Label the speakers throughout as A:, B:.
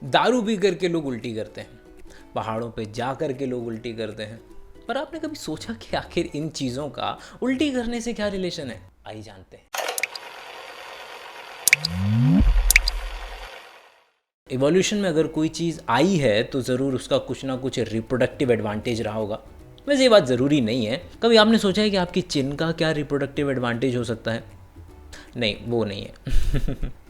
A: दारू पी करके लोग उल्टी करते हैं, पहाड़ों पे जा कर के लोग उल्टी करते हैं। पर आपने कभी सोचा कि आखिर इन चीज़ों का उल्टी करने से क्या रिलेशन है? आइए जानते हैं। इवोल्यूशन में अगर कोई चीज़ आई है तो ज़रूर उसका कुछ ना कुछ रिप्रोडक्टिव एडवांटेज रहा होगा। वैसे ये बात ज़रूरी नहीं है। कभी आपने सोचा है कि आपकी चिन का क्या रिप्रोडक्टिव एडवांटेज हो सकता है? नहीं, वो नहीं है।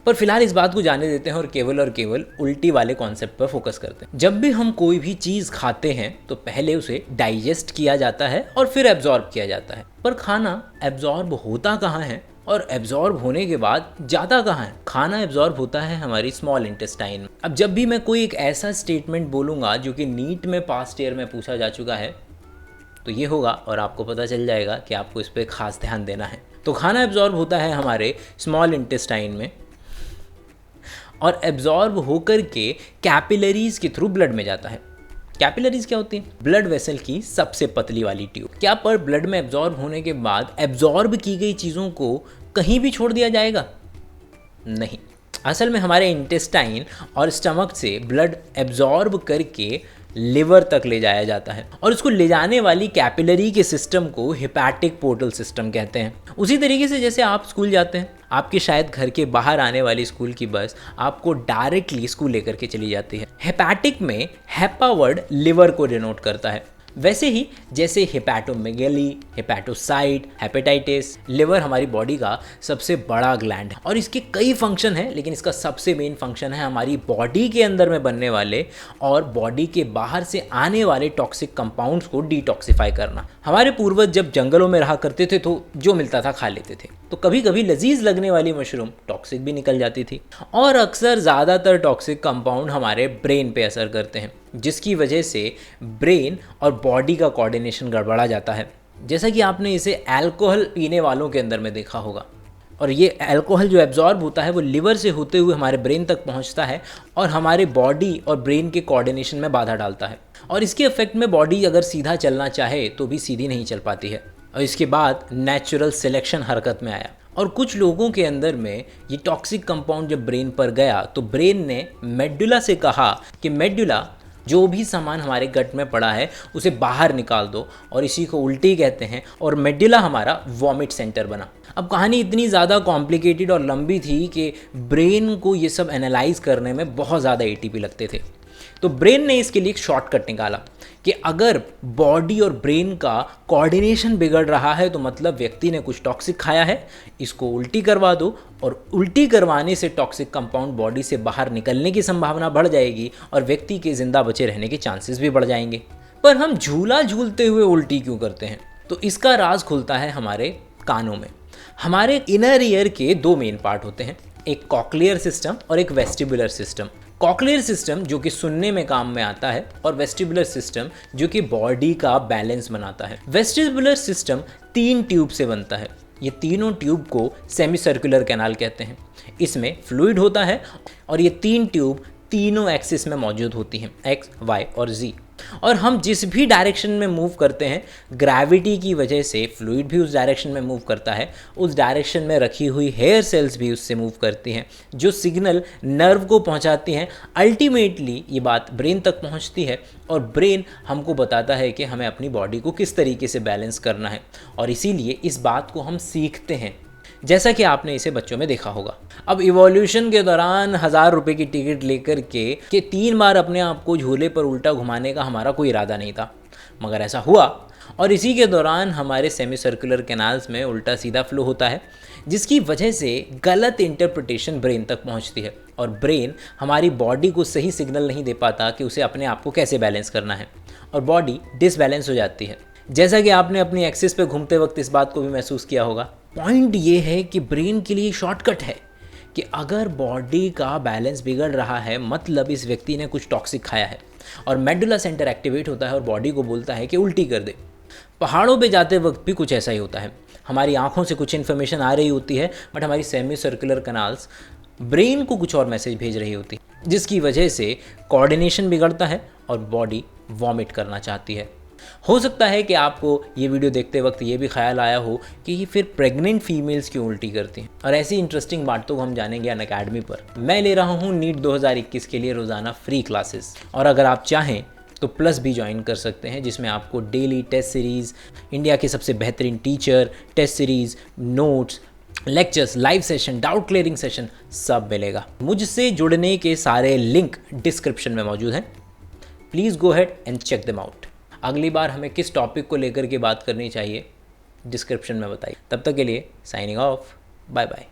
A: पर फिलहाल इस बात को जाने देते हैं और केवल उल्टी वाले कॉन्सेप्ट पर फोकस करते हैं। जब भी हम कोई भी चीज़ खाते हैं तो पहले उसे डाइजेस्ट किया जाता है और फिर एब्जॉर्ब किया जाता है। पर खाना एब्जॉर्ब होता कहाँ है और एब्जॉर्ब होने के बाद जाता कहाँ है? खाना एब्जॉर्ब होता है हमारी स्मॉल इंटेस्टाइन में। अब जब भी मैं कोई एक ऐसा स्टेटमेंट बोलूँगा जो कि नीट में पास्ट ईयर में पूछा जा चुका है तो ये होगा और आपको पता चल जाएगा कि आपको इस पर खास ध्यान देना है। तो खाना एब्जॉर्ब होता है हमारे स्मॉल इंटेस्टाइन में और एब्जॉर्ब होकर के कैपिलरीज के थ्रू ब्लड में जाता है। कैपिलरीज क्या होती है? ब्लड वेसल की सबसे पतली वाली ट्यूब। क्या पर ब्लड में एब्जॉर्ब होने के बाद एब्जॉर्ब की गई चीज़ों को कहीं भी छोड़ दिया जाएगा? नहीं। असल में हमारे इंटेस्टाइन और स्टमक से ब्लड एब्जॉर्ब करके लिवर तक ले जाया जाता है और उसको ले जाने वाली कैपिलरी के सिस्टम को हेपेटिक पोर्टल सिस्टम कहते हैं। उसी तरीके से जैसे आप स्कूल जाते हैं, आपके शायद घर के बाहर आने वाली स्कूल की बस आपको डायरेक्टली स्कूल लेकर के चली जाती है। हेपेटिक में हेपा वर्ड लिवर को डिनोट करता है। वैसे ही जैसे हेपेटोमेगेली, हेपेटोसाइट, हेपेटाइटिस, लिवर हमारी बॉडी का सबसे बड़ा ग्लैंड है और इसके कई फंक्शन हैं, लेकिन इसका सबसे मेन फंक्शन है हमारी बॉडी के अंदर में बनने वाले और बॉडी के बाहर से आने वाले टॉक्सिक कंपाउंड्स को डिटॉक्सिफाई करना। हमारे पूर्वज जब जंगलों में रहा करते थे तो जो मिलता था खा लेते थे, तो कभी कभी लजीज लगने वाली मशरूम टॉक्सिक भी निकल जाती थी और अक्सर ज़्यादातर टॉक्सिक कंपाउंड हमारे ब्रेन पे असर करते हैं, जिसकी वजह से ब्रेन और बॉडी का कोऑर्डिनेशन गड़बड़ा जाता है। जैसा कि आपने इसे अल्कोहल पीने वालों के अंदर में देखा होगा और ये अल्कोहल जो एब्जॉर्ब होता है वो लिवर से होते हुए हमारे ब्रेन तक पहुंचता है और हमारे बॉडी और ब्रेन के कोऑर्डिनेशन में बाधा डालता है और इसके इफेक्ट में बॉडी अगर सीधा चलना चाहे तो भी सीधी नहीं चल पाती है। और इसके बाद नेचुरल सिलेक्शन हरकत में आया और कुछ लोगों के अंदर में ये टॉक्सिक कंपाउंड जब ब्रेन पर गया तो ब्रेन ने मेडुला से कहा कि मेडुला, जो भी सामान हमारे गट में पड़ा है उसे बाहर निकाल दो, और इसी को उल्टी कहते हैं और मेडुला हमारा वॉमिट सेंटर बना। अब कहानी इतनी ज़्यादा कॉम्प्लिकेटेड और लंबी थी कि ब्रेन को ये सब एनालाइज करने में बहुत ज़्यादा एटीपी लगते थे। तो ब्रेन ने इसके लिए एक शॉर्टकट निकाला कि अगर बॉडी और ब्रेन का कोऑर्डिनेशन बिगड़ रहा है तो मतलब व्यक्ति ने कुछ टॉक्सिक खाया है, इसको उल्टी करवा दो और उल्टी करवाने से टॉक्सिक कंपाउंड बॉडी से बाहर निकलने की संभावना बढ़ जाएगी और व्यक्ति के जिंदा बचे रहने के चांसेस भी बढ़ जाएंगे। पर हम झूला झूलते हुए उल्टी क्यों करते हैं? तो इसका राज खुलता है हमारे कानों में। हमारे इनर ईयर के दो मेन पार्ट होते हैं, एक कॉक्लियर सिस्टम और एक वेस्टिबुलर सिस्टम। कॉक्लियर सिस्टम जो कि सुनने में काम में आता है और वेस्टिबुलर सिस्टम जो कि बॉडी का बैलेंस बनाता है। वेस्टिबुलर सिस्टम 3 ट्यूब से बनता है। ये तीनों ट्यूब को सेमी सर्कुलर कैनाल कहते हैं। इसमें फ्लूइड होता है और ये 3 ट्यूब तीनों एक्सिस में मौजूद होती हैं, एक्स, वाई और जी। और हम जिस भी डायरेक्शन में मूव करते हैं, ग्रेविटी की वजह से फ्लूइड भी उस डायरेक्शन में मूव करता है, उस डायरेक्शन में रखी हुई हेयर सेल्स भी उससे मूव करती हैं, जो सिग्नल नर्व को पहुंचाती हैं। अल्टीमेटली ये बात ब्रेन तक पहुंचती है और ब्रेन हमको बताता है कि हमें अपनी बॉडी को किस तरीके से बैलेंस करना है और इसीलिए इस बात को हम सीखते हैं, जैसा कि आपने इसे बच्चों में देखा होगा। अब इवोल्यूशन के दौरान 1000 रुपये की टिकट लेकर के 3 बार अपने आप को झूले पर उल्टा घुमाने का हमारा कोई इरादा नहीं था, मगर ऐसा हुआ और इसी के दौरान हमारे सेमी सर्कुलर कैनाल्स में उल्टा सीधा फ्लो होता है, जिसकी वजह से गलत इंटरप्रिटेशन ब्रेन तक पहुंचती है और ब्रेन हमारी बॉडी को सही सिग्नल नहीं दे पाता कि उसे अपने आप को कैसे बैलेंस करना है और बॉडी डिसबैलेंस हो जाती है। जैसा कि आपने अपनी एक्सिस पे घूमते वक्त इस बात को भी महसूस किया होगा। पॉइंट ये है कि ब्रेन के लिए शॉर्टकट है कि अगर बॉडी का बैलेंस बिगड़ रहा है मतलब इस व्यक्ति ने कुछ टॉक्सिक खाया है और मेडुला सेंटर एक्टिवेट होता है और बॉडी को बोलता है कि उल्टी कर दे। पहाड़ों पे जाते वक्त भी कुछ ऐसा ही होता है। हमारी आंखों से कुछ इन्फॉर्मेशन आ रही होती है बट हमारी सेमी सर्कुलर कैनाल्स ब्रेन को कुछ और मैसेज भेज रही होती है, जिसकी वजह से कोऑर्डिनेशन बिगड़ता है और बॉडी वॉमिट करना चाहती है। हो सकता है कि आपको ये वीडियो देखते वक्त ये भी ख्याल आया हो कि ये फिर प्रेग्नेंट फीमेल्स क्यों उल्टी करती हैं, और ऐसी इंटरेस्टिंग बातों को हम जानेंगे अनअकैडमी पर। मैं ले रहा हूँ नीट 2021 के लिए रोज़ाना फ्री क्लासेस, और अगर आप चाहें तो प्लस भी ज्वाइन कर सकते हैं, जिसमें आपको डेली टेस्ट सीरीज़, इंडिया के सबसे बेहतरीन teacher, test series, notes, lectures, live session, doubt clearing session सब मिलेगा। मुझसे जुड़ने के सारे लिंक डिस्क्रिप्शन में मौजूद हैं। Please go ahead and check them out. अगली बार हमें किस टॉपिक को लेकर के बात करनी चाहिए डिस्क्रिप्शन में बताइए। तब तक के लिए साइनिंग ऑफ, बाय बाय।